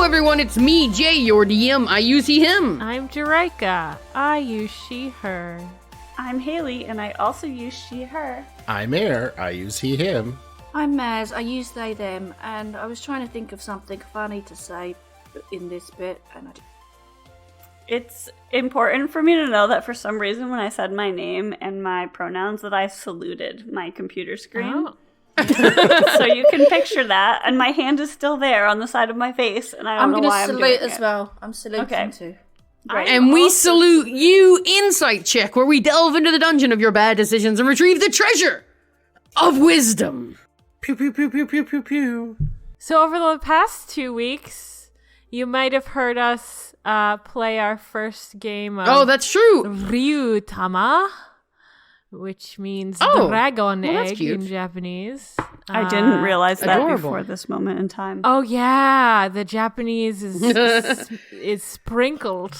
everyone, it's me, Jay, your DM. I use he, him. I'm Jerika. I use she, her. I'm Haley, and I also use she, her. I'm Air. I use he, him. I'm Mazz. I use they, them, and I was trying to think of something funny to say in this bit, and It's important for me to know that for some reason when I said my name and my pronouns that I saluted my computer screen. Oh. So you can picture that, and my hand is still there on the side of my face, and I don't know why I'm doing salute as it. well. I'm saluting too. Great. And we salute you, Insight Check, where we delve into the dungeon of your bad decisions and retrieve the treasure of wisdom. Pew, pew, pew, pew, pew, pew, pew. So over the past 2 weeks, you might have heard us play our first game of Oh, that's true. Ryuutama, which means Oh, dragon well, that's egg cute. in Japanese. I didn't realize that adorable. before this moment in time. Oh yeah, the Japanese is sprinkled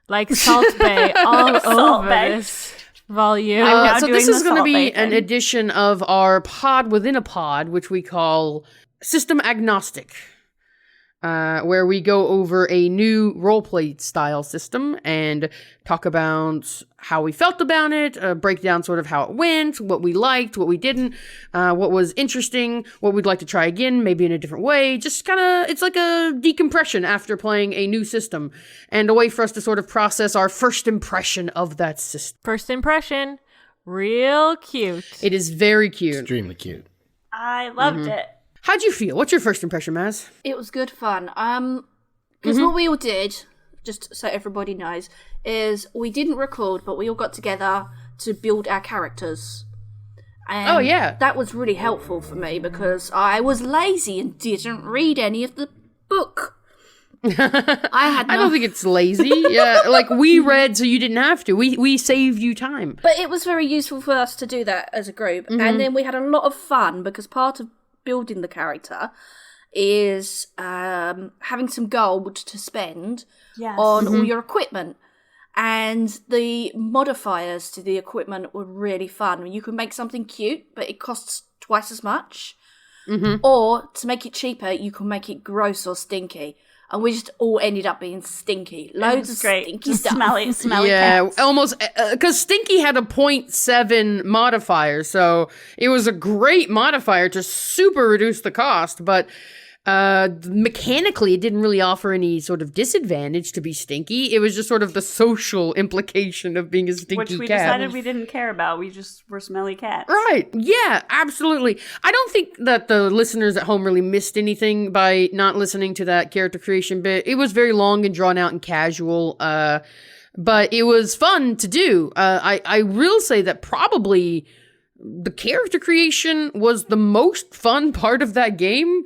like Salt Bay all Salt over Bae. this volume. I'm now So doing this the is going to Salt be Bae an thing. edition of our pod within a pod, which we call System Agnostic, where we go over a new roleplay style system and talk about how we felt about it, break down sort of how it went, what we liked, what we didn't, what was interesting, what we'd like to try again, maybe in a different way. Just kind of, it's like a decompression after playing a new system and a way for us to sort of process our first impression of that system. First impression, real cute. It is very cute. Extremely cute. I loved it. How'd you feel? What's your first impression, Mazz? It was good fun. Because what we all did, just so everybody knows, is we didn't record, but we all got together to build our characters. And Oh, yeah. that was really helpful for me because I was lazy and didn't read any of the book. I don't think it's lazy. Yeah, like we read, so you didn't have to. We saved you time. But it was very useful for us to do that as a group. And then we had a lot of fun because part of building the character is having some gold to spend Yes. on all your equipment. And the modifiers to the equipment were really fun. You can make something cute, but it costs twice as much. Or, to make it cheaper, you can make it gross or stinky. And we just all ended up being stinky. Loads of Great. stinky Just stuff. smelly Yeah, cats. almost, because Stinky had a 0.7 modifier, so it was a great modifier to super reduce the cost, but mechanically it didn't really offer any sort of disadvantage to be stinky. It was just sort of the social implication of being a stinky Which we cat. decided we didn't care about. We just were smelly cats. Right. Yeah, absolutely. I don't think that the listeners at home really missed anything by not listening to that character creation bit. It was very long and drawn out and casual, but it was fun to do. I will say that probably the character creation was the most fun part of that game.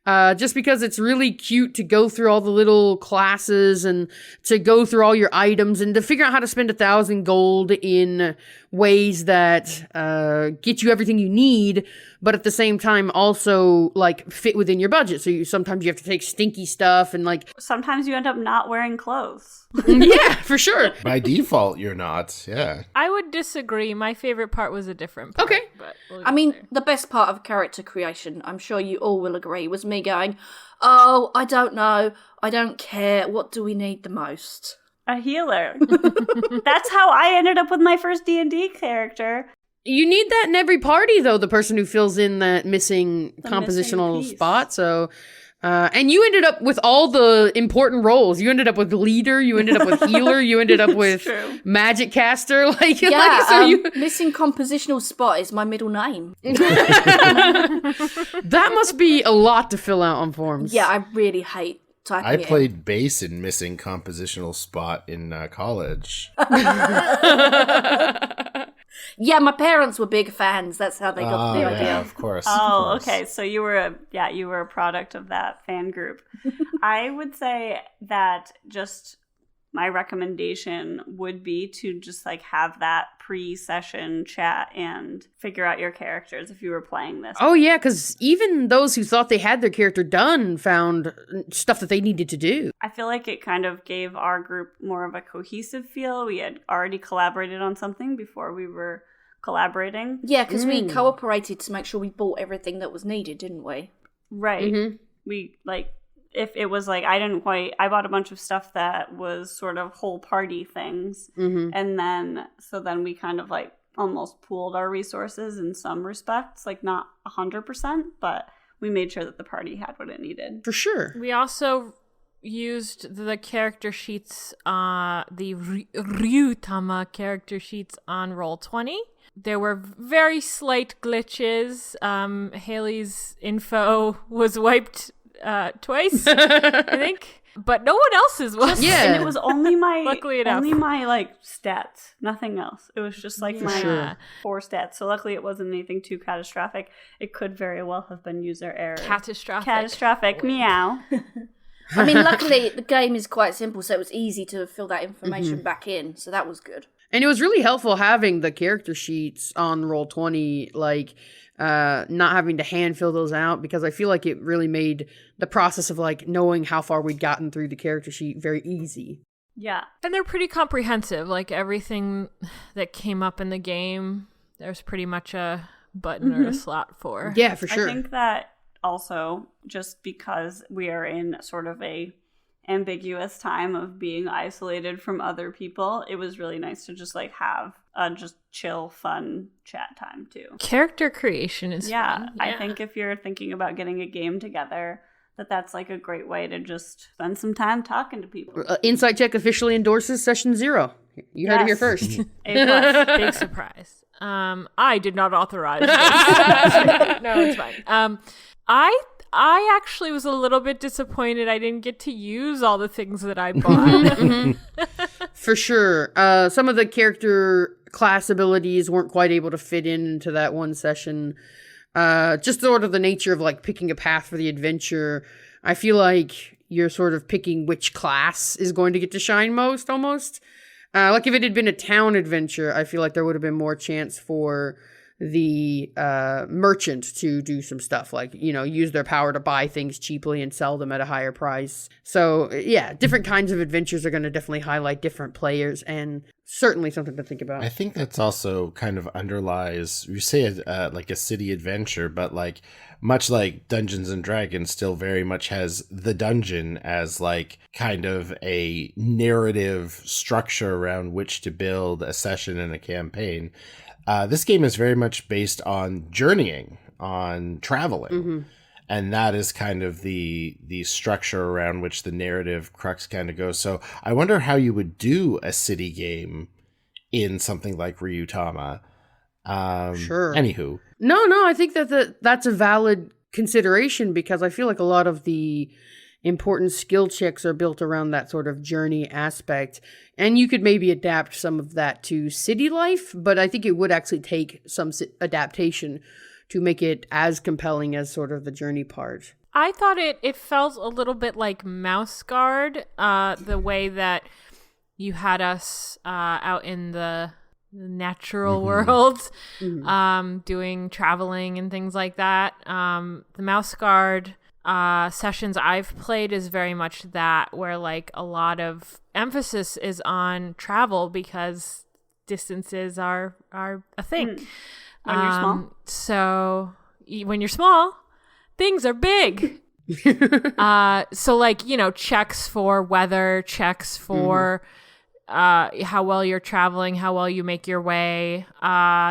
Just because it's really cute to go through all the little classes and to go through all your items and to figure out how to spend 1,000 gold in ways that get you everything you need, but at the same time also like fit within your budget. So sometimes you have to take stinky stuff and like Sometimes you end up not wearing clothes. yeah, for sure. By default, you're not. Yeah. I would disagree. My favorite part was a different part. Okay. But we'll I get mean, there. the best part of character creation, I'm sure you all will agree, was me going, oh, I don't know, I don't care, what do we need the most? A healer. That's how I ended up with my first D&D character. You need that in every party, though, the person who fills in that missing The compositional missing piece. spot. So, and you ended up with all the important roles. You ended up with leader, you ended up with healer, you ended up with true. magic caster. Like, Yeah, like, so you, missing compositional spot is my middle name. that must be a lot to fill out on forms. Yeah, I really hate typing I it in. played bass in Missing Compositional Spot in college. Yeah, my parents were big fans. That's how they got the yeah, idea. of course. Oh, of course. okay. So you were a product of that fan group. I would say that just my recommendation would be to just like have that pre-session chat and figure out your characters if you were playing this. Oh, yeah, because even those who thought they had their character done found stuff that they needed to do. I feel like it kind of gave our group more of a cohesive feel. We had already collaborated on something before we were collaborating. Yeah, because we cooperated to make sure we bought everything that was needed, didn't we? Right. Mhm. We like if it was like I bought a bunch of stuff that was sort of whole party things, and then we kind of like almost pooled our resources in some respects, like not 100%, but we made sure that the party had what it needed. For sure. We also used the character sheets, the Ryuutama character sheets on Roll20. There were very slight glitches. Haley's info was wiped twice, I think. But no one else's was. Yeah. And it was only my Luckily enough. only my like stats, nothing else. It was just like my sure. 4 stats. So luckily it wasn't anything too catastrophic. It could very well have been user error. Catastrophic. Meow. I mean, luckily the game is quite simple, so it was easy to fill that information back in. So that was good. And it was really helpful having the character sheets on Roll20, like not having to hand fill those out, because I feel like it really made the process of like knowing how far we'd gotten through the character sheet very easy. Yeah. And they're pretty comprehensive. Like everything that came up in the game, there's pretty much a button or a slot for. Yeah, for sure. I think that also, just because we are in sort of a ambiguous time of being isolated from other people, it was really nice to just like have a just chill, fun chat time too. Character creation is fun. I think if you're thinking about getting a game together, that's like a great way to just spend some time talking to people. Insight Check officially endorses Session 0. You heard it here first. A+. Big surprise. I did not authorize this. No, it's fine. I actually was a little bit disappointed I didn't get to use all the things that I bought. For sure. Some of the character class abilities weren't quite able to fit into that one session. Just sort of the nature of like picking a path for the adventure. I feel like you're sort of picking which class is going to get to shine most, almost. Like if it had been a town adventure, I feel like there would have been more chance for the merchant to do some stuff, like, you know, use their power to buy things cheaply and sell them at a higher price. So yeah, different kinds of adventures are going to definitely highlight different players, and certainly something to think about. I think that's also kind of underlies, you say like a city adventure, but like much like Dungeons and Dragons still very much has the dungeon as like kind of a narrative structure around which to build a session and a campaign. This game is very much based on journeying, on traveling. And that is kind of the structure around which the narrative crux kind of goes. So I wonder how you would do a city game in something like Ryuutama. Sure. Anywho. No, I think that's a valid consideration, because I feel like a lot of the important skill checks are built around that sort of journey aspect. And you could maybe adapt some of that to city life, but I think it would actually take some adaptation to make it as compelling as sort of the journey part. I thought it felt a little bit like Mouse Guard, the way that you had us out in the natural world, doing traveling and things like that. The Mouse Guard sessions I've played is very much that, where like a lot of emphasis is on travel because distances are a thing. When you're small. So when you're small, things are big. So like, you know, checks for weather, checks for how well you're traveling, how well you make your way.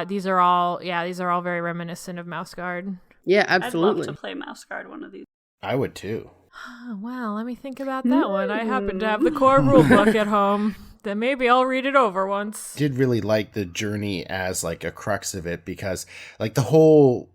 These are all very reminiscent of Mouse Guard. Yeah, absolutely. I'd love to play Mouse Guard one of these. I would too. Wow, let me think about that one. I happen to have the core rule book at home. Then maybe I'll read it over once. Did really like the journey as like a crux of it, because like the whole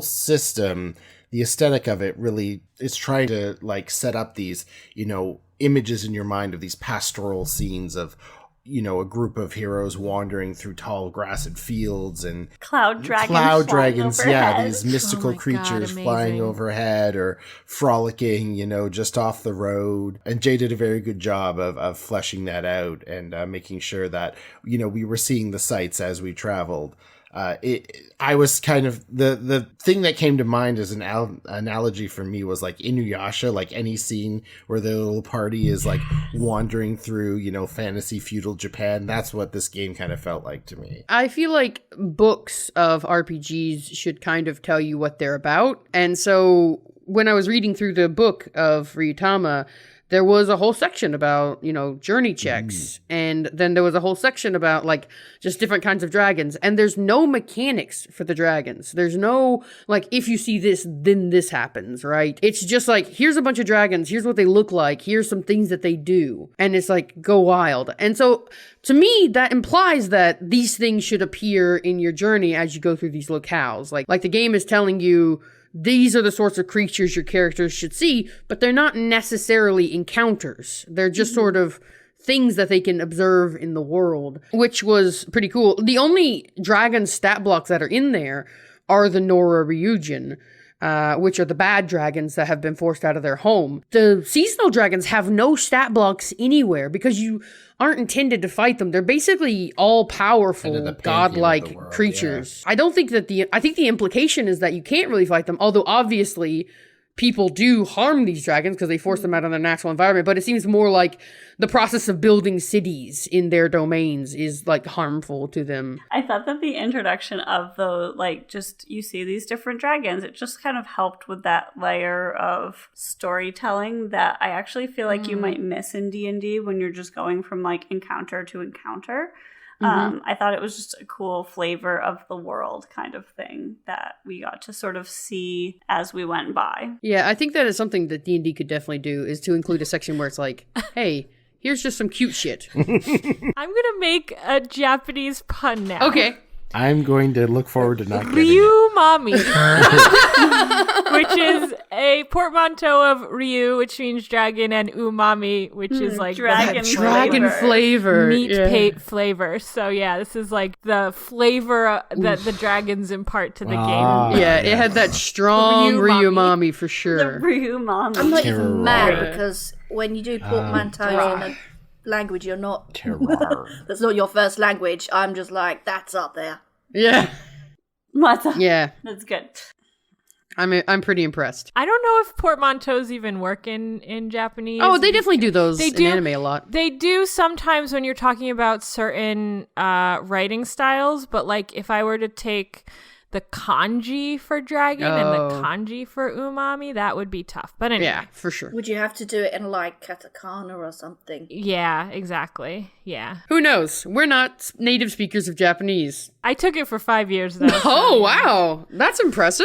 system, the aesthetic of it really is trying to like set up these, you know, images in your mind of these pastoral scenes of, you know, a group of heroes wandering through tall grassed fields and Cloud dragons, yeah, these mystical God, creatures amazing. flying overhead or frolicking, you know, just off the road. And Jay did a very good job of fleshing that out and making sure that, you know, we were seeing the sights as we traveled. I was kind of the thing that came to mind as an analogy for me was like Inuyasha, like any scene where the little party is like wandering through, you know, fantasy feudal Japan. That's what this game kind of felt like to me. I feel like books of RPGs should kind of tell you what they're about. And so when I was reading through the book of Ryuutama, there was a whole section about, journey checks. And then there was a whole section about, like, just different kinds of dragons. And there's no mechanics for the dragons. There's no, like, if you see this, then this happens, right? It's just like, here's a bunch of dragons. Here's what they look like. Here's some things that they do. And it's like, go wild. And so, to me, that implies that these things should appear in your journey as you go through these locales. Like the game is telling you, these are the sorts of creatures your characters should see, but they're not necessarily encounters. They're just sort of things that they can observe in the world, which was pretty cool. The only dragon stat blocks that are in there are the Nora Ryujin, which are the bad dragons that have been forced out of their home. The seasonal dragons have no stat blocks anywhere because you aren't intended to fight them. They're basically all powerful, godlike creatures. Yeah. I think the implication is that you can't really fight them, although obviously people do harm these dragons because they force them out of their natural environment, but it seems more like the process of building cities in their domains is like harmful to them. I thought that the introduction of you see these different dragons, it just kind of helped with that layer of storytelling that I actually feel like you might miss in D&D when you're just going from like encounter to encounter. I thought it was just a cool flavor of the world kind of thing that we got to sort of see as we went by. Yeah, I think that is something that D&D could definitely do, is to include a section where it's like, hey, here's just some cute shit. I'm going to make a Japanese pun now. Okay. I'm going to look forward to not getting Ryuutama, which is a portmanteau of Ryu, which means dragon, and umami, which is like dragon flavor. Meat flavor. So yeah, this is like the flavor that the dragons impart to the game. Yeah, it had that strong Ryuumami for sure. The Ryuumami. I'm not even mad because when you do portmanteau in a language you're not that's not your first language, I'm just like, that's up there. Yeah. Yeah. That's good. I'm pretty impressed. I don't know if portmanteaus even work in Japanese. Oh, they definitely do those in anime a lot. They do sometimes when you're talking about certain writing styles, but like if I were to take the kanji for dragon and the kanji for umami, that would be tough. But anyway. Yeah, for sure. Would you have to do it in like katakana or something? Yeah, exactly. Yeah. Who knows? We're not native speakers of Japanese. I took it for 5 years though. Oh, wow. That's impressive.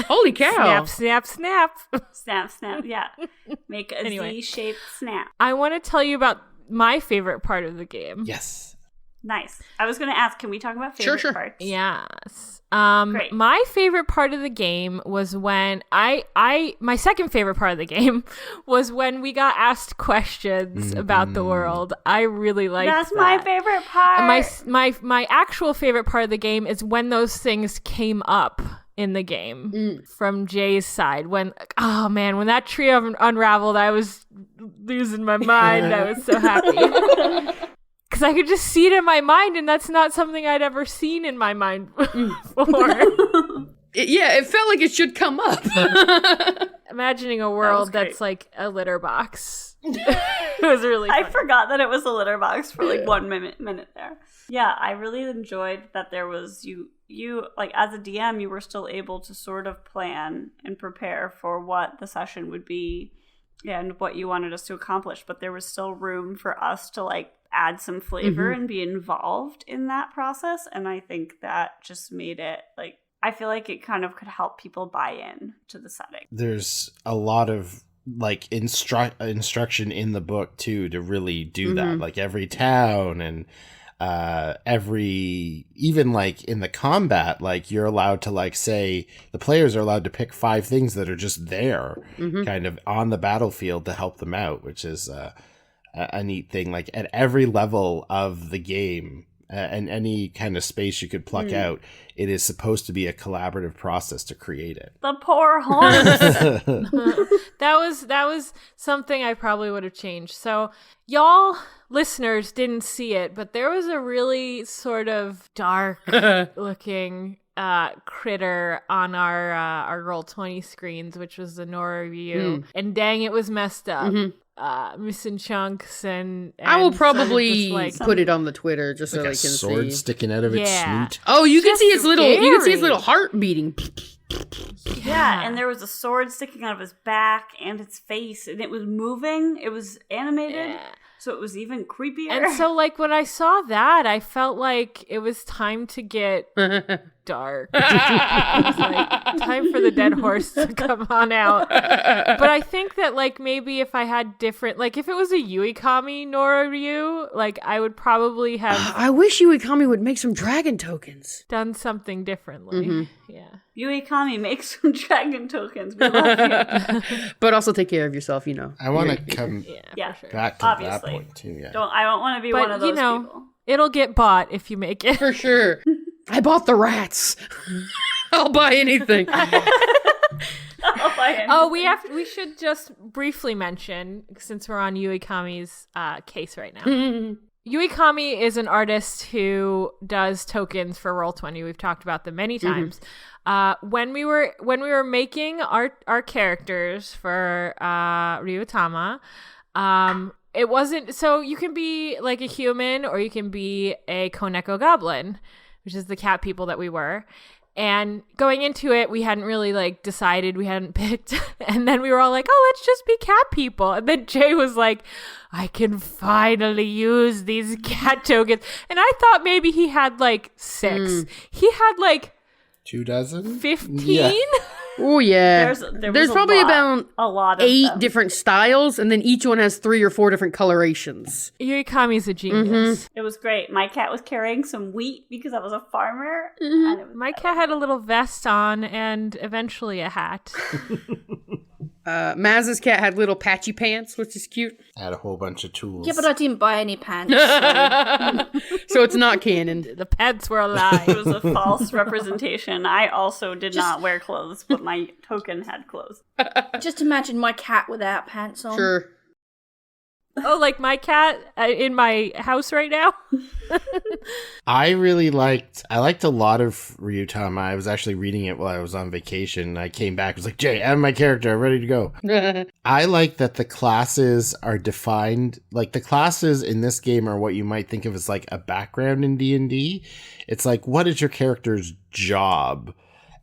Holy cow. Snap, snap, snap. Snap, snap, yeah. Make a Z-shaped snap. I want to tell you about my favorite part of the game. Yes. Nice. I was going to ask, can we talk about favorite parts? Yes. Great. My favorite part of the game was when my second favorite part of the game was when we got asked questions about the world. I really liked That's that. my favorite part. And my actual favorite part of the game is when those things came up in the game from Jay's side. When that tree unraveled, I was losing my mind. I was so happy. Because I could just see it in my mind, and that's not something I'd ever seen in my mind before. It felt like it should come up. Imagining a world that's like a litter box. It was really funny. I forgot that it was a litter box for like 1 minute there. Yeah, I really enjoyed that there was you like as a DM, you were still able to sort of plan and prepare for what the session would be and what you wanted us to accomplish, but there was still room for us to like add some flavor and be involved in that process. And I think that just made it like, I feel like it kind of could help people buy in to the setting. There's a lot of like instruction in the book too to really do that. Like every town and even like in the combat, like you're allowed to like say the players are allowed to pick 5 things that are just there kind of on the battlefield to help them out, which is a neat thing. Like at every level of the game and any kind of space you could pluck out, it is supposed to be a collaborative process to create it. The poor horse. That was something I probably would have changed. So y'all listeners didn't see it, but there was a really sort of dark looking critter on our Roll20 screens, which was the Nora Ryu, and dang, it was messed up. Missing chunks and I will sort of probably just, like, put it on the Twitter just so Like they a can sword see. sticking out of its Yeah. snoot. Oh, you can Just see its little. You can see its scary. little heart beating. Yeah, and there was a sword sticking out of his back and its face, and it was moving. It was animated, Yeah. so it was even creepier. And so, like, when I saw that, I felt like it was time to get dark. It was like, time for the dead horse to come on out. But I think that, like, maybe if I had different, like, if it was a Yuikami Nora Ryu, like, I would probably have I wish Yuikami would make some dragon tokens. done something differently. Yeah. Yuikami makes some dragon tokens. We love you. But also take care of yourself, you know. I want to come Yeah, for sure. back to Obviously. that point too. Yeah. I don't want to be But, one of those you know, people. it'll get bought if you make it. For sure. I bought the rats. I'll buy anything. Oh, we should just briefly mention, since we're on Yuikami's case right now. Yuikami is an artist who does tokens for Roll20. We've talked about them many times. When we were making our characters for Ryuutama, it wasn't so you can be like a human or you can be a Koneko goblin, which is the cat people that we were. And going into it, we hadn't really like decided, we hadn't picked. And then we were all like, oh, let's just be cat people. And then Jay was like, I can finally use these cat tokens. And I thought maybe he had like 6. He had like 24? 15. Yeah. Oh yeah. There's probably about a lot of 8 them. different styles, and then each one has 3 or 4 different colorations. Yuikami's a genius. It was great. My cat was carrying some wheat because I was a farmer. And it was My cat had a little vest on and eventually a hat. Mazz's cat had little patchy pants, which is cute. Had a whole bunch of tools. Yeah, but I didn't buy any pants. So. So it's not canon. The pets were alive. It was a false representation. I also did not wear clothes, but my token had clothes. Just imagine my cat without pants on. Sure. Oh, like my cat in my house right now? I liked a lot of Ryuutama. I was actually reading it while I was on vacation. I came back, was like, Jay, I'm my character, I'm ready to go. I like that the classes are defined, like the classes in this game are what you might think of as like a background in D&D. It's like, what is your character's job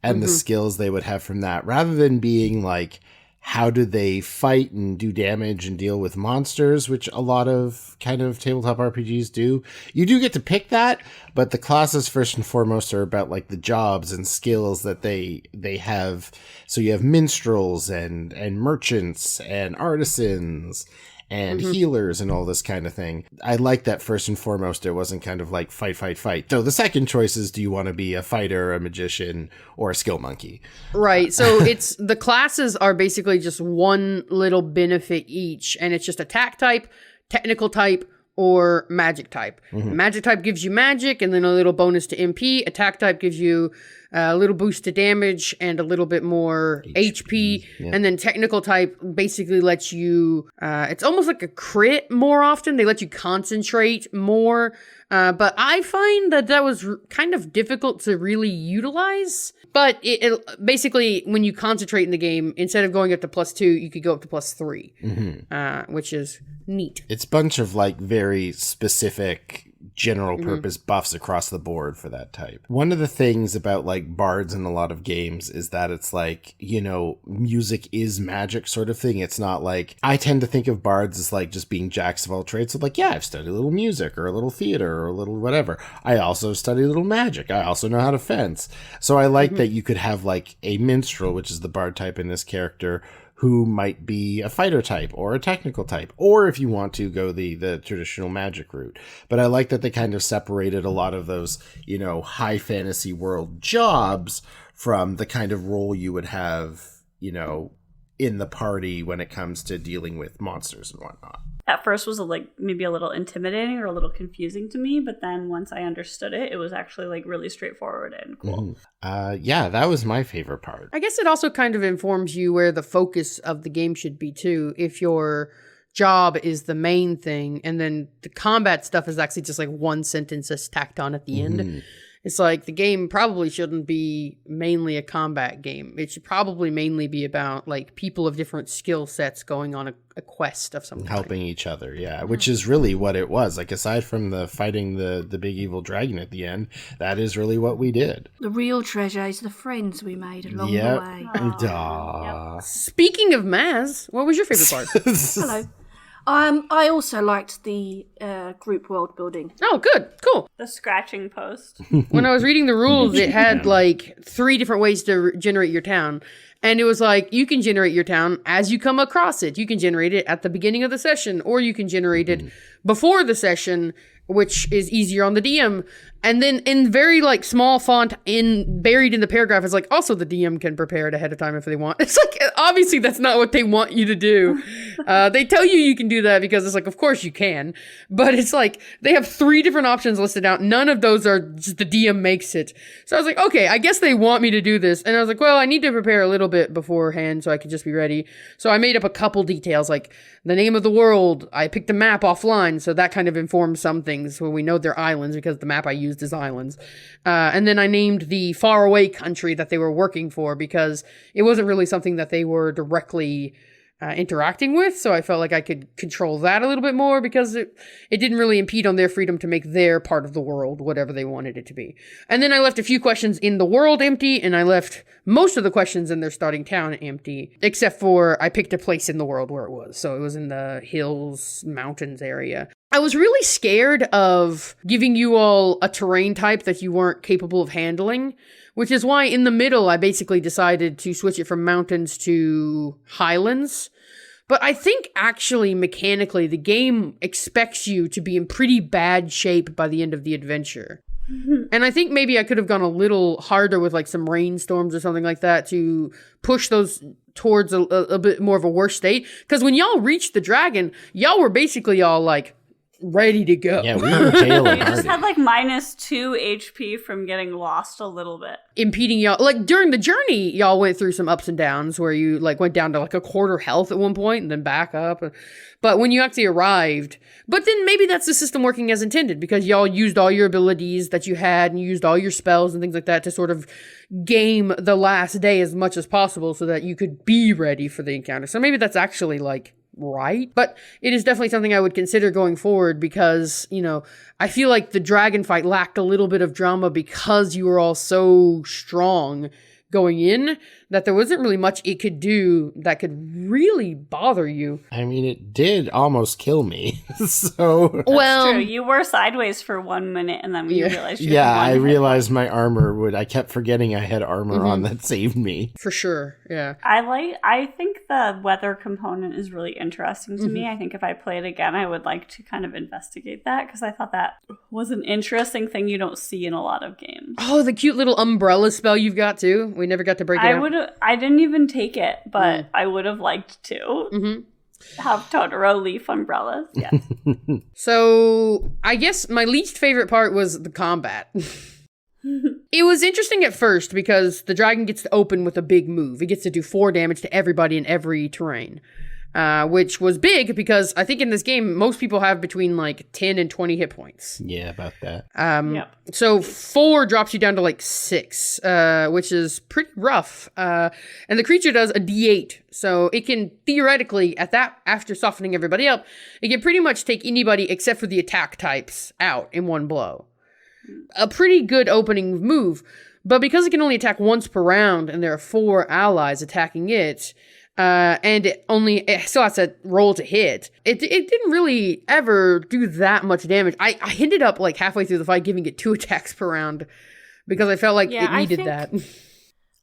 and the skills they would have from that, rather than being like, how do they fight and do damage and deal with monsters, which a lot of kind of tabletop RPGs do. You do get to pick that, but the classes first and foremost are about like the jobs and skills that they have. So you have minstrels and merchants and artisans and healers and all this kind of thing. I like that first and foremost it wasn't kind of like fight. So the second choice is, do you want to be a fighter, a magician, or a skill monkey? Right. So it's the classes are basically just one little benefit each, and it's just attack type, technical type, or magic type. Magic type gives you magic and then a little bonus to MP. Attack type gives you a little boost to damage and a little bit more HP. Yeah. And then technical type basically lets you, it's almost like a crit more often. They let you concentrate more. But I find that was kind of difficult to really utilize. But it basically, when you concentrate in the game, instead of going up to +2, you could go up to +3, which is neat. It's a bunch of like very specific general purpose buffs across the board for that type. One of the things about like bards in a lot of games is that it's like, you know, music is magic sort of thing. It's not like, I tend to think of bards as like just being jacks of all trades. So like, yeah, I've studied a little music or a little theater or a little whatever. I also study a little magic. I also know how to fence. So I like that you could have like a minstrel, which is the bard type in this character, who might be a fighter type or a technical type, or if you want to go the traditional magic route. But I like that they kind of separated a lot of those, you know, high fantasy world jobs from the kind of role you would have, you know, in the party when it comes to dealing with monsters and whatnot. At first was like maybe a little intimidating or a little confusing to me, but then once I understood it, it was actually like really straightforward and cool. Yeah, that was my favorite part. I guess it also kind of informs you where the focus of the game should be too. If your job is the main thing and then the combat stuff is actually just like one sentence that's tacked on at the end. It's like the game probably shouldn't be mainly a combat game. It should probably mainly be about like people of different skill sets going on a quest of some kind. Helping each other, yeah. Which is really what it was. Like, aside from the fighting the big evil dragon at the end, that is really what we did. The real treasure is the friends we made along Yep. the way. Aw. Speaking of Mazz, what was your favorite part? Hello. I also liked the group world building. Oh, good. Cool. The scratching post. When I was reading the rules, it had like 3 different ways to generate your town. And it was like, you can generate your town as you come across it. You can generate it at the beginning of the session, or you can generate it before the session, which is easier on the DM. And then in very like small font buried in the paragraph is like, also the DM can prepare it ahead of time if they want. It's like, obviously that's not what they want you to do. They tell you can do that because it's like, of course you can. But it's like, they have 3 different options listed out. None of those are just the DM makes it. So I was like, okay, I guess they want me to do this. And I was like, well, I need to prepare a little bit beforehand so I can just be ready. So I made up a couple details, like the name of the world. I picked a map offline, so that kind of informs some things when we know they're islands because the map I used is islands. And then I named the faraway country that they were working for because it wasn't really something that they were directly interacting with, so I felt like I could control that a little bit more because it didn't really impede on their freedom to make their part of the world whatever they wanted it to be. And then I left a few questions in the world empty, and I left most of the questions in their starting town empty, except for I picked a place in the world where it was. So it was in the hills, mountains area. I was really scared of giving you all a terrain type that you weren't capable of handling, which is why in the middle I basically decided to switch it from mountains to highlands. But I think actually mechanically the game expects you to be in pretty bad shape by the end of the adventure. And I think maybe I could have gone a little harder with like some rainstorms or something like that to push those towards a bit more of a worse state. Because when y'all reached the dragon, y'all were basically all like ready to go. Yeah, we were hale and You just hearty. had like -2 HP from getting lost a little bit. Impeding y'all. Like during the journey, y'all went through some ups and downs where you like went down to like a quarter health at one point and then back up. But when you actually arrived, but then maybe that's the system working as intended because y'all used all your abilities that you had and you used all your spells and things like that to sort of game the last day as much as possible so that you could be ready for the encounter. So maybe that's actually like right. But it is definitely something I would consider going forward because, you know, I feel like the dragon fight lacked a little bit of drama because you were all so strong going in that there wasn't really much it could do that could really bother you. I mean, it did almost kill me. So Well, True, you were sideways for 1 minute, and then when you realized you yeah, had one I hit realized my armor would. I kept forgetting I had armor on that saved me. for sure. Yeah. I think the weather component is really interesting to me. I think if I play it again, I would like to kind of investigate that because I thought that was an interesting thing you don't see in a lot of games. Oh, the cute little umbrella spell you've got too. We never got to break it out. I didn't even take it, but I would have liked to have Totoro leaf umbrellas. Yes. So I guess my least favorite part was the combat. It was interesting at first because the dragon gets to open with a big move. It gets to do 4 damage to everybody in every terrain, which was big because I think in this game, most people have between like 10 and 20 hit points. Yeah, about that. Yep. So 4 drops you down to like 6, which is pretty rough. And the creature does a D8. So it can theoretically, after softening everybody up, it can pretty much take anybody except for the attack types out in one blow. A pretty good opening move. But because it can only attack once per round and there are 4 allies attacking it, and it still has to roll to hit. It didn't really ever do that much damage. I ended up like halfway through the fight giving it 2 attacks per round because I felt like it needed that.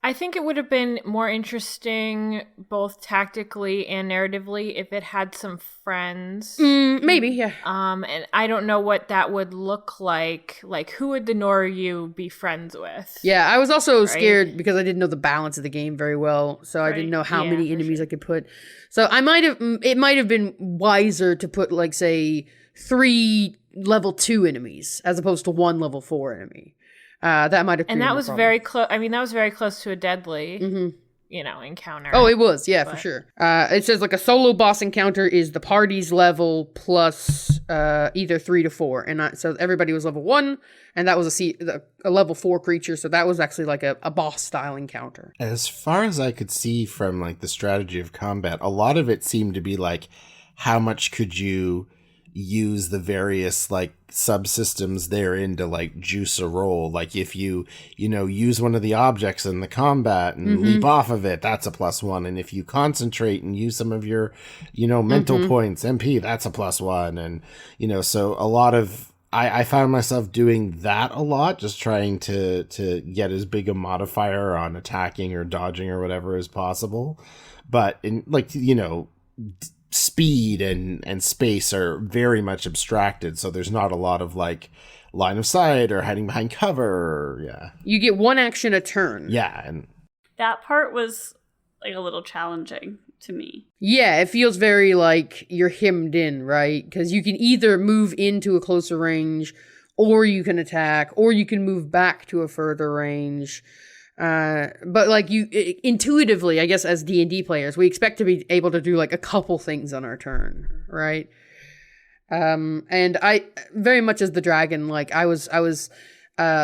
I think it would have been more interesting both tactically and narratively if it had some friends. Maybe, yeah. And I don't know what that would look like. Like, who would the Noryu be friends with? Yeah, I was also scared because I didn't know the balance of the game very well, so I didn't know how many enemies I could put. So it might have been wiser to put like say 3 level 2 enemies as opposed to 1 level 4 enemy. That might have, and that was very close. I mean, that was very close to a deadly. encounter. Oh, it was, yeah, for But- sure. It says like a solo boss encounter is the party's level plus either 3 to 4, and so everybody was level 1, and that was a level 4 creature, so that was actually like a boss style encounter. As far as I could see from like the strategy of combat, a lot of it seemed to be like, how much could you use the various like subsystems therein to like juice a roll? Like if you use one of the objects in the combat and leap off of it, that's a +1, and if you concentrate and use some of your mental points, MP, that's a +1, and so a lot of I found myself doing that a lot, just trying to get as big a modifier on attacking or dodging or whatever as possible. But in speed and space are very much abstracted, so there's not a lot of like line of sight or hiding behind cover. Yeah, You get one action a turn. yeah, and That part was like a little challenging to me. Yeah, it feels very like you're hemmed in, right? Because you can either move into a closer range, or you can attack, or you can move back to a further range. But like intuitively, I guess as D&D players, we expect to be able to do like a couple things on our turn, right? And I very much as the dragon, like I was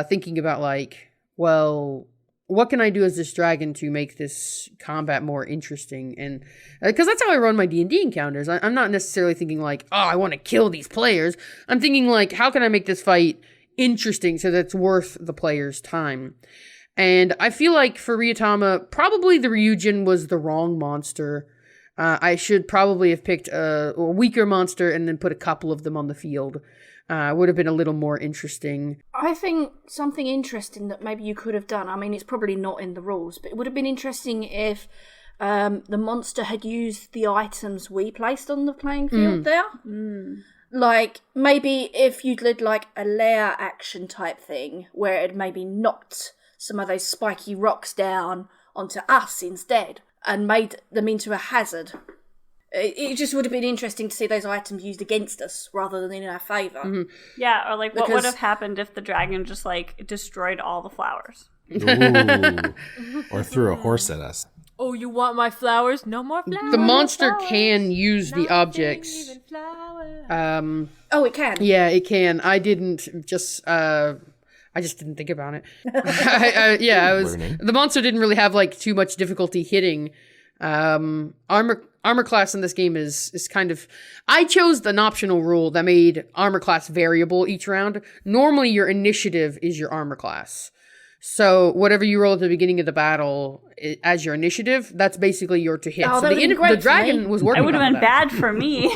thinking about like, well, what can I do as this dragon to make this combat more interesting? And because that's how I run my D&D encounters. I'm not necessarily thinking like, oh, I want to kill these players. I'm thinking like, how can I make this fight interesting so that it's worth the player's time? And I feel like for Ryuutama, probably the Ryujin was the wrong monster. I should probably have picked a weaker monster and then put a couple of them on the field. Would have been a little more interesting. I think something interesting that maybe you could have done, I mean, it's probably not in the rules, but it would have been interesting if the monster had used the items we placed on the playing field there. Like, maybe if you'd did like a lair action type thing, where it had maybe knocked some of those spiky rocks down onto us instead, and made them into a hazard. It just would have been interesting to see those items used against us rather than in our favour. Yeah, or like what would Because- have happened if the dragon just like destroyed all the flowers? ooh, or threw a horse at us. Oh, you want my flowers? No more flowers. The monster flowers. can use the Nothing, objects. even flowers. Oh, it can. Yeah, it can. I didn't just. I just didn't think about it. I was. Learning. The monster didn't really have like too much difficulty hitting. Armor class in this game is kind of. I chose an optional rule that made armor class variable each round. Normally, your initiative is your armor class. So whatever you roll at the beginning of the battle as your initiative, that's basically your to hit. Oh, so that would've been great the for dragon me. was working. It would have on been that. bad for me.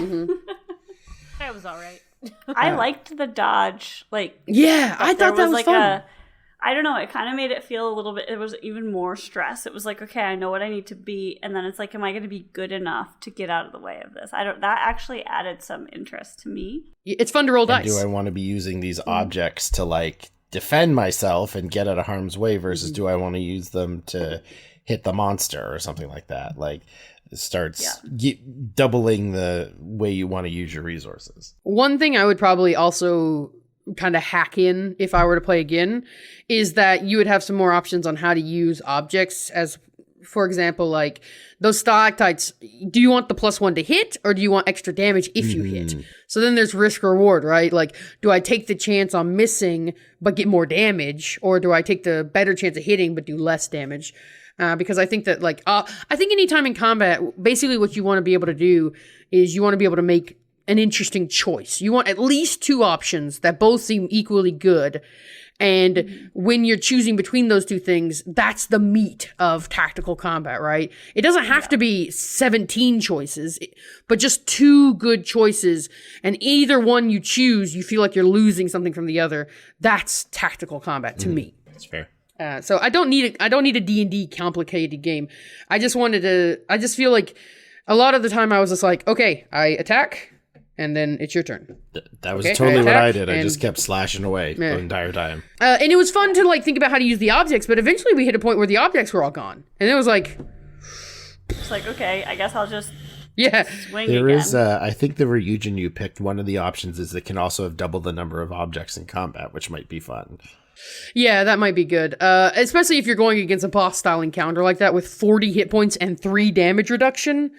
That was all right. I liked the dodge. Like, Yeah, I there thought that was like fun. I don't know, it kind of made it feel a little bit, it was even more stress. It was like, okay, I know what I need to be, and then it's like, am I going to be good enough to get out of the way of this? That actually added some interest to me. It's fun to roll And dice. do I want to be using these objects to like defend myself and get out of harm's way versus do I want to use them to hit the monster or something like that? Like it starts doubling the way you want to use your resources. One thing I would probably also kind of hack in if I were to play again is that you would have some more options on how to use objects. As for example, like those stalactites, do you want the +1 to hit or do you want extra damage if you hit? So then there's risk reward, right? Like, do I take the chance on missing but get more damage, or do I take the better chance of hitting but do less damage? Because I think that I think anytime in combat, basically what you want to be able to do is you want to be able to make an interesting choice. You want at least two options that both seem equally good. And when you're choosing between those two things, that's the meat of tactical combat, right? It doesn't have to be 17 choices, but just two good choices. And either one you choose, you feel like you're losing something from the other. That's tactical combat to me. That's fair. So I don't need a D&D complicated game. I just feel like a lot of the time I was just like, okay, I attack, and then it's your turn. That was Okay, totally I what I attack, did. I just and- kept slashing away the entire time. And it was fun to like think about how to use the objects, but eventually we hit a point where the objects were all gone. And it was like, It's like, okay, I guess I'll just yeah. swing There again. is, I think the Ryujin you picked, one of the options is it can also have double the number of objects in combat, which might be fun. Yeah, that might be good. Especially if you're going against a boss style encounter like that with 40 hit points and 3 damage reduction.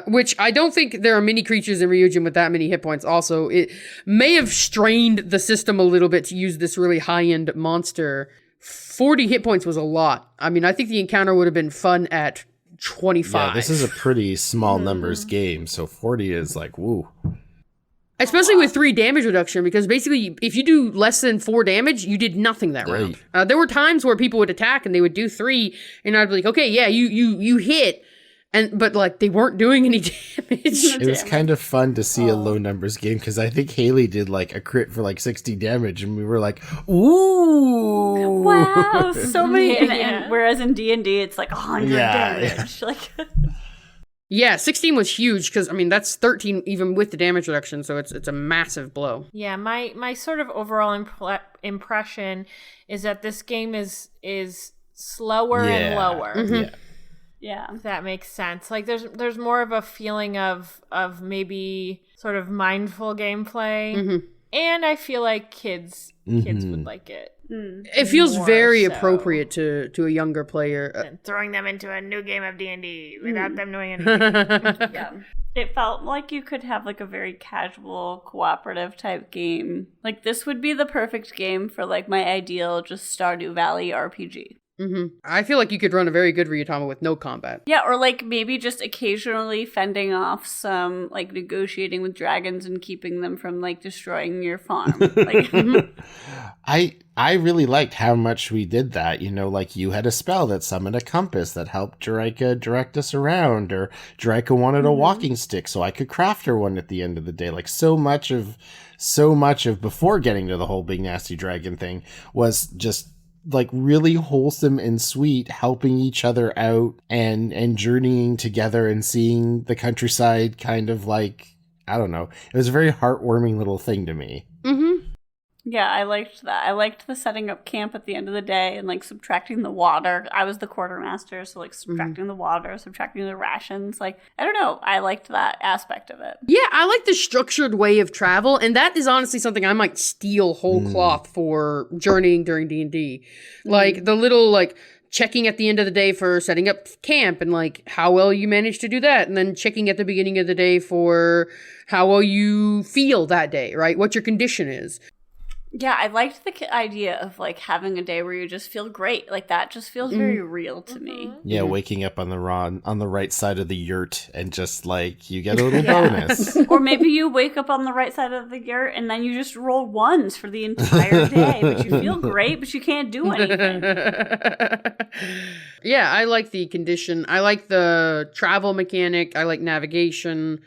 Which I don't think there are many creatures in Ryujin with that many hit points. Also, it may have strained the system a little bit to use this really high-end monster. 40 hit points was a lot. I mean, I think the encounter would have been fun at 25. Yeah, this is a pretty small numbers game, so 40 is like, woo. Especially with 3 damage reduction, because basically, if you do less than 4 damage, you did nothing that round. There were times where people would attack and they would do 3, and I'd be like, okay, yeah, you hit, but like they weren't doing any damage. It was kind of fun to see a low numbers game, because I think Haley did like a crit for like 60 damage, and we were like, ooh, wow, so many. And whereas in D&D, it's like 100 damage. Yeah. Like. Yeah, 16 was huge because, I mean, that's 13 even with the damage reduction, so it's a massive blow. Yeah, my sort of overall impression is that this game is slower and lower. Mm-hmm. Yeah. If that makes sense. Like there's more of a feeling of maybe sort of mindful gameplay. Mm-hmm. And I feel like kids would like it. It feels very appropriate to a younger player. And throwing them into a new game of D&D without them knowing anything. Yeah. It felt like you could have like a very casual, cooperative type game. Like this would be the perfect game for like my ideal just Stardew Valley RPG. Mm-hmm. I feel like you could run a very good Ryuutama with no combat. Yeah, or like maybe just occasionally fending off some, like negotiating with dragons and keeping them from like destroying your farm. Like, I really liked how much we did that. You know, like you had a spell that summoned a compass that helped Jerika direct us around, or Jerika wanted a walking stick, so I could craft her one at the end of the day. Like so much of before getting to the whole big nasty dragon thing was just like really wholesome and sweet, helping each other out and journeying together and seeing the countryside kind of like, I don't know. It was a very heartwarming little thing to me. Mm-hmm. Yeah, I liked that. I liked the setting up camp at the end of the day and like subtracting the water. I was the quartermaster, so like subtracting the water, subtracting the rations. Like, I don't know. I liked that aspect of it. Yeah, I like the structured way of travel, and that is honestly something I might steal whole cloth for journeying during D&D. Like the little like checking at the end of the day for setting up camp and like how well you manage to do that, and then checking at the beginning of the day for how well you feel that day, right? What your condition is. Yeah, I liked the idea of like having a day where you just feel great. Like that just feels very real to me. Yeah, waking up on the right side of the yurt and just like you get a little bonus. Or maybe you wake up on the right side of the yurt and then you just roll ones for the entire day, but you feel great, but you can't do anything. Yeah, I like the condition. I like the travel mechanic. I like navigation.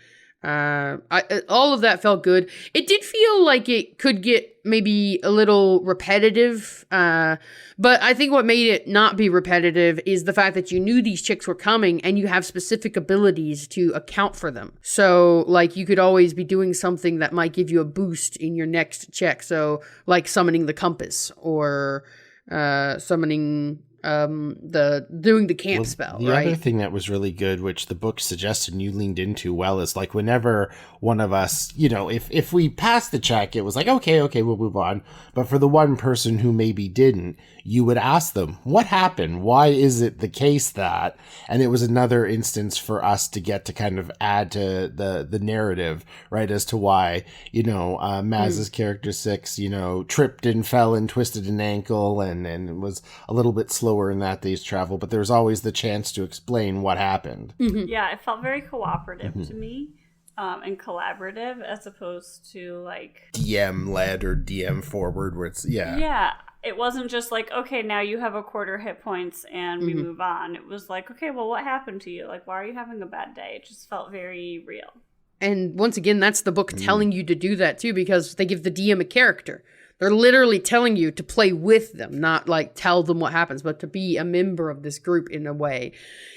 All of that felt good. It did feel like it could get maybe a little repetitive, but I think what made it not be repetitive is the fact that you knew these chicks were coming and you have specific abilities to account for them. So like you could always be doing something that might give you a boost in your next check. So like summoning the compass or summoning doing the camp spell, the right? other thing that was really good, which the book suggested and you leaned into well, is like whenever one of us, you know, if we passed the check, it was like, okay, we'll move on. But for the one person who maybe didn't, you would ask them, what happened? Why is it the case that? And it was another instance for us to get to kind of add to the narrative, right, as to why, you know, Mazz's character 6, you know, tripped and fell and twisted an ankle and was a little bit slower in that day's travel, but there was always the chance to explain what happened. Yeah, it felt very cooperative to me. And collaborative as opposed to like DM led or DM forward where it's yeah, it wasn't just like, okay, now you have a quarter hit points and we move on. It was like, okay, well, what happened to you? Like, why are you having a bad day? It just felt very real. And once again, that's the book telling you to do that too, because they give the DM a character. They're literally telling you to play with them, not like tell them what happens, but to be a member of this group in a way,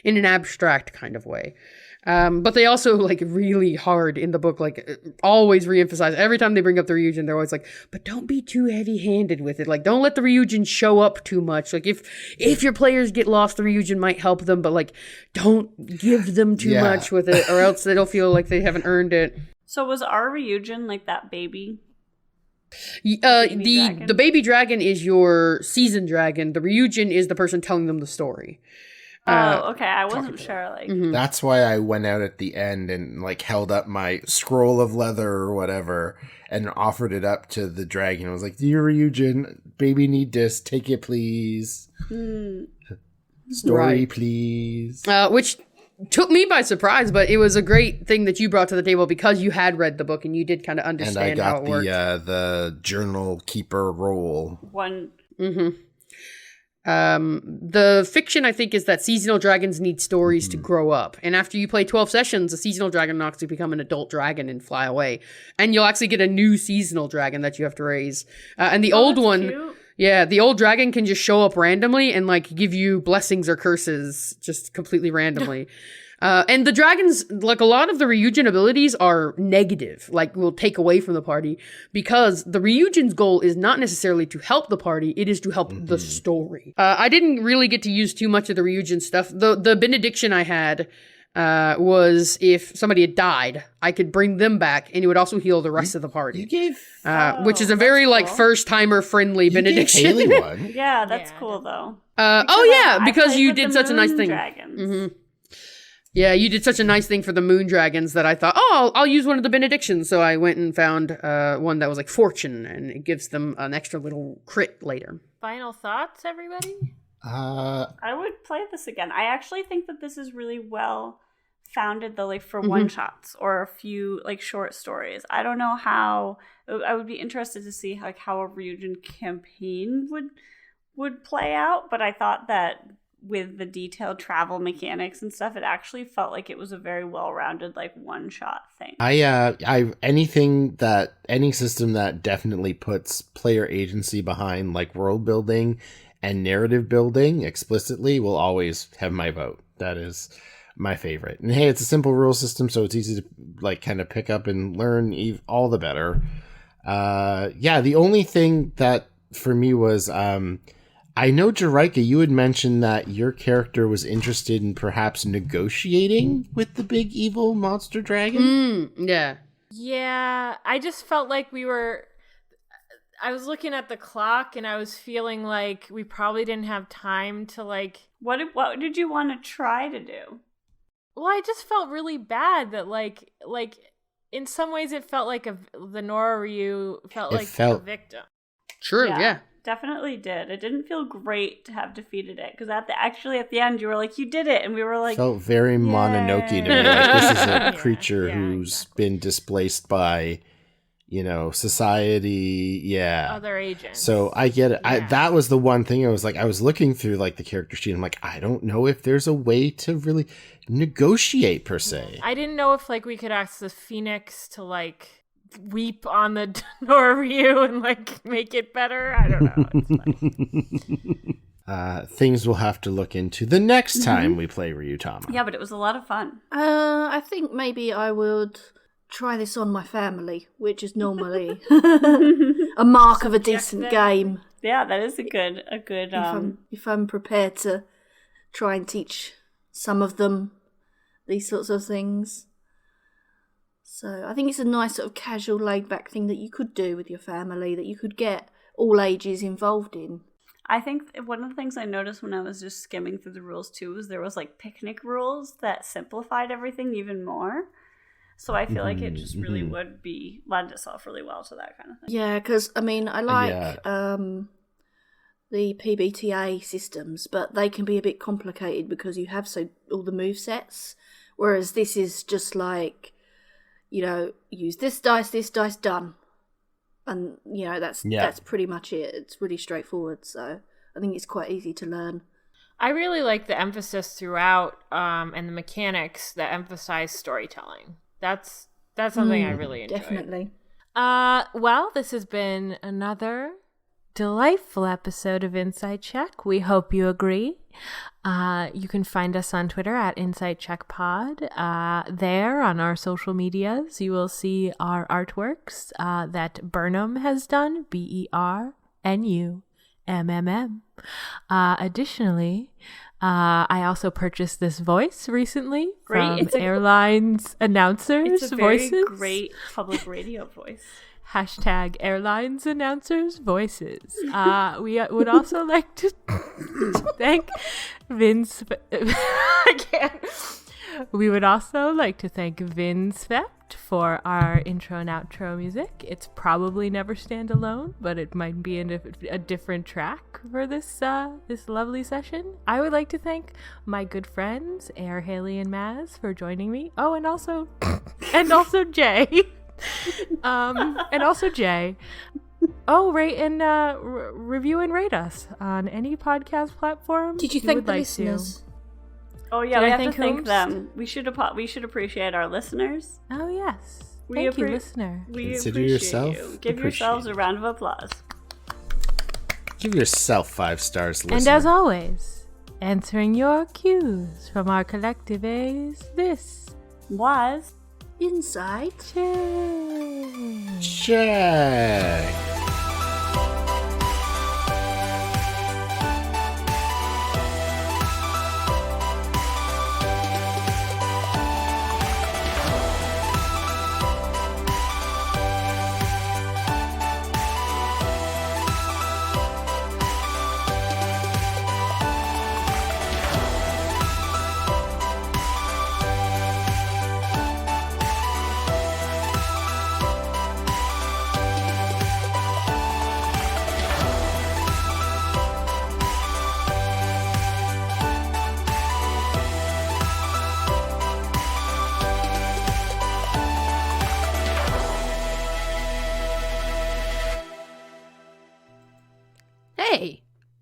in an abstract kind of way. But they also like really hard in the book, like always reemphasize every time they bring up the Ryujin, they're always like, but don't be too heavy handed with it. Like, don't let the Ryujin show up too much. Like if your players get lost, the Ryujin might help them, but like, don't give them too much with it or else they'll feel like they haven't earned it. So was our Ryujin like that baby? The baby dragon is your seasoned dragon. The Ryujin is the person telling them the story. Okay. I wasn't sure. Like, That's why I went out at the end and like held up my scroll of leather or whatever and offered it up to the dragon. I was like, "Dear Ryujin, baby need this. Take it, please. Story, Right. please." Which took me by surprise, but it was a great thing that you brought to the table because you had read the book and you did kind of And I understand how got it worked. the journal keeper role. one. The fiction, I think, is that seasonal dragons need stories to grow up. And after you play 12 sessions, a seasonal dragon will actually become an adult dragon and fly away. And you'll actually get a new seasonal dragon that you have to raise. And the old one, Cute. yeah, the old dragon can just show up randomly and like give you blessings or curses just completely randomly. And the dragons, like a lot of the Ryujin abilities are negative, like will take away from the party because the Ryujin's goal is not necessarily to help the party, it is to help the story. I didn't really get to use too much of the Ryujin stuff. The benediction I had was if somebody had died, I could bring them back and it would also heal the rest of the party. You gave Which is a very like cool. first timer friendly benediction. Haley one. Yeah, that's Yeah. cool though. Because I you played did with the such a nice moon thing. Dragons. Yeah, you did such a nice thing for the moon dragons that I thought, I'll use one of the benedictions. So I went and found one that was like fortune, and it gives them an extra little crit later. Final thoughts, everybody? I would play this again. I actually think that this is really well founded though, like for one shots or a few like short stories. I don't know how. I would be interested to see how a Ryujin campaign would play out, but I thought that with the detailed travel mechanics and stuff, it actually felt like it was a very well-rounded like one-shot thing. Any system that definitely puts player agency behind like world building and narrative building explicitly will always have my vote. That is my favorite. And hey, it's a simple rule system, so it's easy to like kind of pick up and learn all the better. The only thing that for me was I know, Jerika, you had mentioned that your character was interested in perhaps negotiating with the big evil monster dragon. Yeah. Yeah, I just felt like I was looking at the clock and I was feeling like we probably didn't have time to like... What did you want to try to do? Well, I just felt really bad that like in some ways it felt like the Nora Ryu felt like a victim. True, yeah. Definitely did. It didn't feel great to have defeated it because at the end you were like, you did it, and we were like, felt very Mononoke to me. Like, this is a creature who's been displaced by, society. Yeah, other agents. So I get it. Yeah. That was the one thing I was looking through like the character sheet. I'm like, I don't know if there's a way to really negotiate per se. I didn't know if like we could ask the Phoenix to like weep on the Nora Ryu and like make it better. I don't know. It's fine. Things we'll have to look into the next time we play Ryuutama. yeah, but it was a lot of fun. I think maybe I would try this on my family, which is normally a mark of a decent game. Yeah, that is a good. If I'm prepared to try and teach some of them these sorts of things. So I think it's a nice sort of casual, laid-back thing that you could do with your family, that you could get all ages involved in. I think one of the things I noticed when I was just skimming through the rules too was there was like picnic rules that simplified everything even more. So I feel like it just really would lend itself really well to that kind of thing. Yeah, because I mean, I like the PBTA systems, but they can be a bit complicated because you have all the move sets. Whereas this is just like, use this dice, done. And, that's pretty much it. It's really straightforward. So I think it's quite easy to learn. I really like the emphasis throughout and the mechanics that emphasize storytelling. That's something I really enjoy. Definitely. Well, this has been another delightful episode of Insight Check. We hope you agree. You can find us on Twitter at Insight Check Pod. There on our social medias, you will see our artworks that Burnham has done, BERNUMMM. Additionally, I also purchased this voice recently from Airlines Announcers It's a very Voices. great public radio voice. Hashtag airlines announcers voices. We would also like to thank Vince. I can't. We would also like to thank Vince Vept for our intro and outro music. It's probably Never Stand Alone, but it might be a different track for this lovely session. I would like to thank my good friends Air, Haley, and Mazz for joining me. Oh, and also Jay. And also Jay. Oh, rate and review and rate us on any podcast platform. Did you thank the listeners? Oh yeah, Did we I have to thank thank them. We should appreciate our listeners. Oh yes, We thank you, listener. We Consider appreciate yourself you. Give yourselves a round of applause. Give yourself 5 stars, listener. And as always, answering your cues from our collective A's, this Was Inside. Check.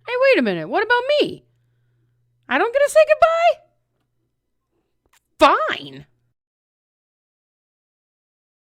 Hey, wait a minute. What about me? I don't get to say goodbye? Fine.